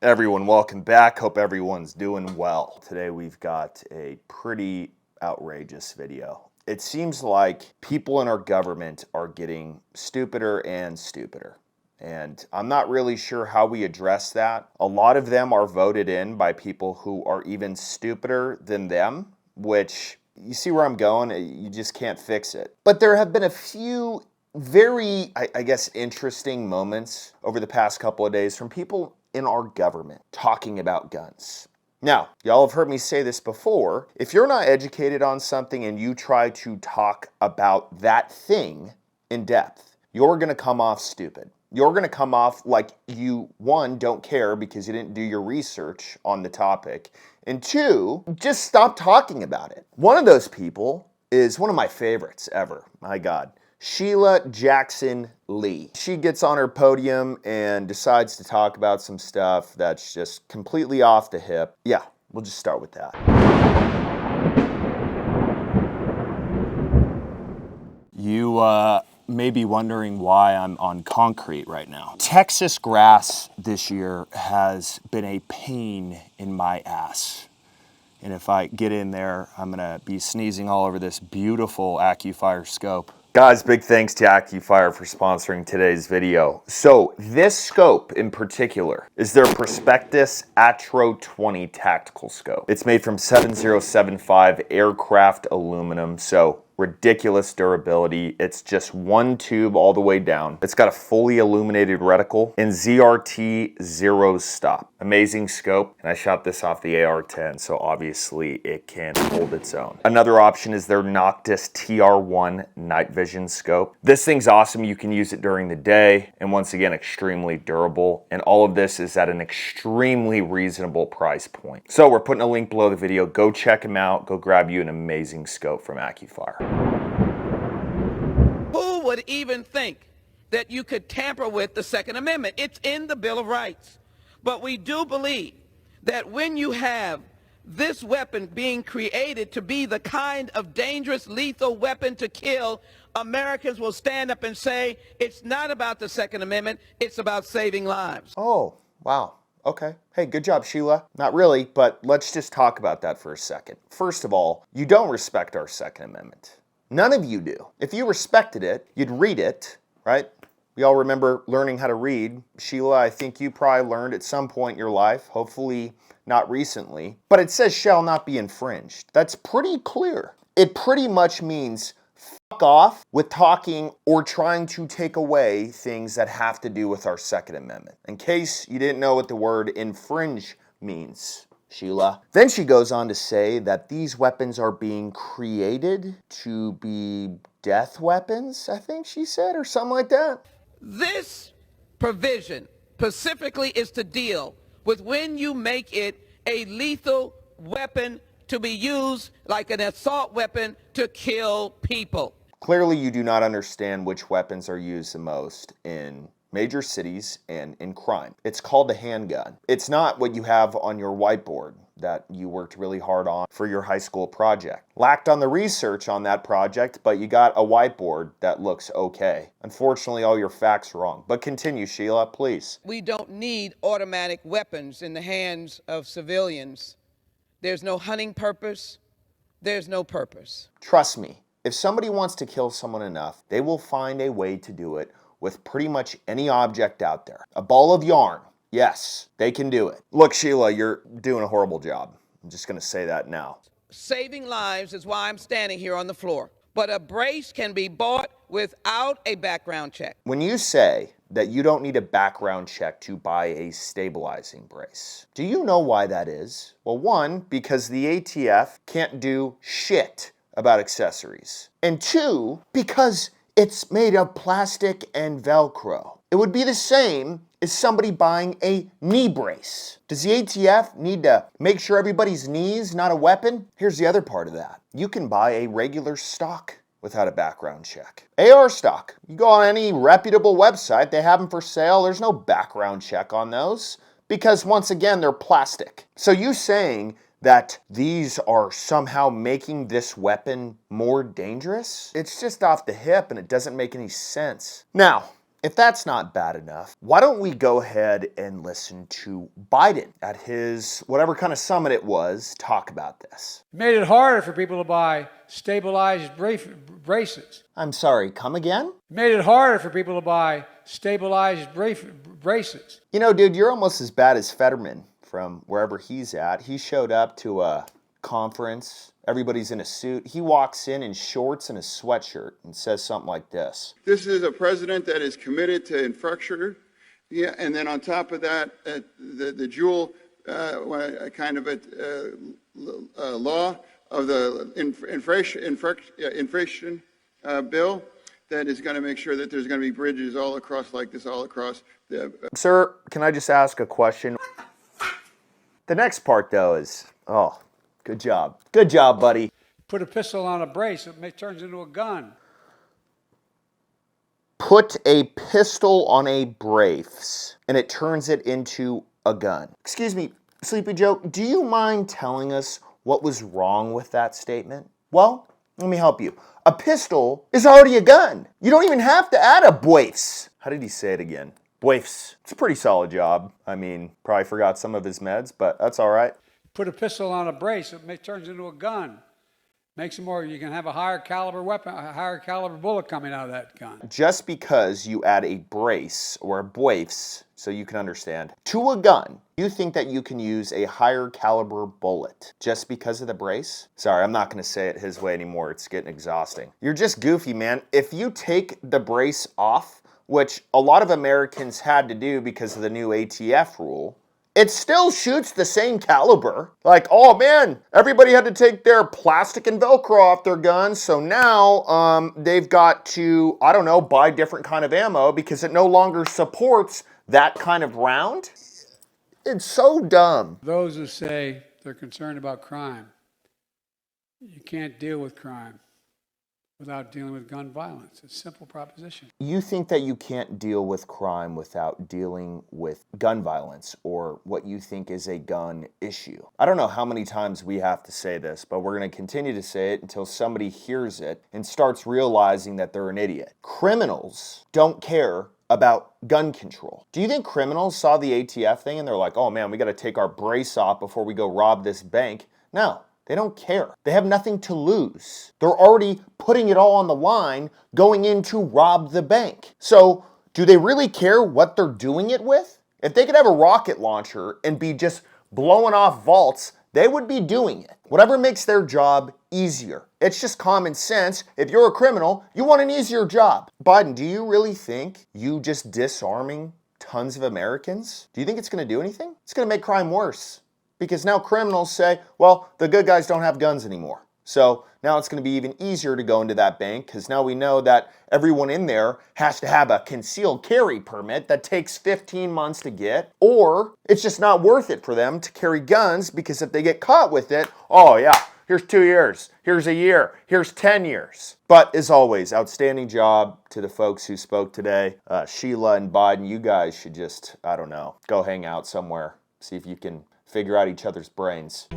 Everyone, welcome back. Hope everyone's doing well. Today we've got a pretty outrageous video. It seems like people in our government are getting stupider and stupider. And I'm not really sure how we address that. A lot of them are voted in by people who are even stupider than them, which, you see where I'm going? You just can't fix it. But there have been a few very, I guess, interesting moments over the past couple of days from people in our government talking about guns. Now, y'all have heard me say this before. If you're not educated on something and you try to talk about that thing in depth, you're going to come off stupid. You're going to come off like you, one, don't care because you didn't do your research on the topic, and two, just stop talking about it. One of those people is one of my favorites ever. My God. Sheila Jackson Lee. She gets on her podium and decides to talk about some stuff that's just completely off the hip. Yeah, we'll just start with that. You may be wondering why I'm on concrete right now. Texas grass this year has been a pain in my ass. And if I get in there, I'm gonna be sneezing all over this beautiful AccuFire scope. Guys, big thanks to AccuFire for sponsoring today's video. So this scope in particular is their Prospectus Atro 20 tactical scope. It's made from 7075 aircraft aluminum, so ridiculous durability. It's just one tube all the way down. It's got a fully illuminated reticle and ZRT zero stop. Amazing scope, and I shot this off the AR-10, so obviously it can hold its own. Another option is their Noctis TR1 night vision scope. This thing's awesome. You can use it during the day, and once again, extremely durable. And all of this is at an extremely reasonable price point. So we're putting a link below the video. Go check them out. Go grab you an amazing scope from AccuFire. Who would even think that you could tamper with the Second Amendment? It's in the Bill of Rights. But we do believe that when you have this weapon being created to be the kind of dangerous, lethal weapon to kill, Americans will stand up and say, it's not about the Second Amendment, it's about saving lives. Oh, wow. Okay. Hey, good job, Sheila. Not really, but let's just talk about that for a second. First of all, you don't respect our Second Amendment. None of you do. If you respected it, you'd read it, right? We all remember learning how to read. Sheila, I think you probably learned at some point in your life, hopefully not recently, but it says shall not be infringed. That's pretty clear. It pretty much means fuck off with talking or trying to take away things that have to do with our Second Amendment. In case you didn't know what the word infringe means, Sheila. Then she goes on to say that these weapons are being created to be death weapons, I think she said, or something like that. This provision specifically is to deal with when you make it a lethal weapon to be used like an assault weapon to kill people. Clearly you do not understand which weapons are used the most in major cities and in crime. It's called a handgun. It's not what you have on your whiteboard that you worked really hard on for your high school project. Lacked on the research on that project, but you got a whiteboard that looks okay. Unfortunately, all your facts are wrong. But continue, Sheila, please. We don't need automatic weapons in the hands of civilians. There's no hunting purpose. There's no purpose. Trust me, if somebody wants to kill someone enough, they will find a way to do it with pretty much any object out there. A ball of yarn. Yes, they can do it. Look, Sheila, you're doing a horrible job. I'm just going to say that now. Saving lives is why I'm standing here on the floor. But a brace can be bought without a background check. When you say that you don't need a background check to buy a stabilizing brace, do you know why that is? Well, one, because the ATF can't do shit about accessories. And two, because it's made of plastic and Velcro. It would be the same as somebody buying a knee brace. Does the ATF need to make sure everybody's knee is not a weapon? Here's the other part of that. You can buy a regular stock without a background check. AR stock. You go on any reputable website, they have them for sale. There's no background check on those because, once again, they're plastic. So you saying that these are somehow making this weapon more dangerous? It's just off the hip and it doesn't make any sense. Now, if that's not bad enough, why don't we go ahead and listen to Biden at his whatever kind of summit it was talk about this. Made it harder for people to buy stabilized braces. I'm sorry, come again? Made it harder for people to buy stabilized braces. You know, dude, you're almost as bad as Fetterman from wherever he's at. He showed up to a conference. Everybody's in a suit. He walks in shorts and a sweatshirt and says something like this. This is a president that is committed to infrastructure. Yeah, and then on top of that, the dual kind of law of the inflation bill that is going to make sure that there's going to be bridges all across like this, all across the... Sir, can I just ask a question? The next part, though, is, oh, good job. Good job, buddy. Put a pistol on a brace, it turns into a gun. Put a pistol on a brace, and it turns it into a gun. Excuse me, Sleepy Joe, do you mind telling us what was wrong with that statement? Well, let me help you. A pistol is already a gun. You don't even have to add a brace. How did he say it again? Brace. It's a pretty solid job. I mean, probably forgot some of his meds, but that's all right. Put a pistol on a brace, it turns into a gun. Makes it more, you can have a higher caliber weapon, a higher caliber bullet coming out of that gun. Just because you add a brace or a brace, so you can understand, to a gun, you think that you can use a higher caliber bullet just because of the brace? Sorry, I'm not going to say it his way anymore. It's getting exhausting. You're just goofy, man. If you take the brace off, which a lot of Americans had to do because of the new ATF rule, it still shoots the same caliber. Like, oh man, everybody had to take their plastic and Velcro off their guns, so now they've got to, I don't know, buy different kind of ammo because it no longer supports that kind of round. It's so dumb. Those who say they're concerned about crime, you can't deal with crime without dealing with gun violence. It's a simple proposition. You think that you can't deal with crime without dealing with gun violence or what you think is a gun issue. I don't know how many times we have to say this, but we're going to continue to say it until somebody hears it and starts realizing that they're an idiot. Criminals don't care about gun control. Do you think criminals saw the ATF thing and they're like, oh man, we got to take our brace off before we go rob this bank? No. They don't care. They have nothing to lose. They're already putting it all on the line going in to rob the bank. So, do they really care what they're doing it with? If they could have a rocket launcher and be just blowing off vaults, they would be doing it. Whatever makes their job easier. It's just common sense. If you're a criminal, you want an easier job. Biden, do you really think you just disarming tons of Americans? Do you think it's going to do anything? It's going to make crime worse. Because now criminals say, well, the good guys don't have guns anymore. So now it's going to be even easier to go into that bank because now we know that everyone in there has to have a concealed carry permit that takes 15 months to get, or it's just not worth it for them to carry guns because if they get caught with it, oh yeah, here's 2 years, here's a year, here's 10 years. But as always, outstanding job to the folks who spoke today. Sheila and Biden, you guys should just, I don't know, go hang out somewhere, see if you can figure out each other's brains.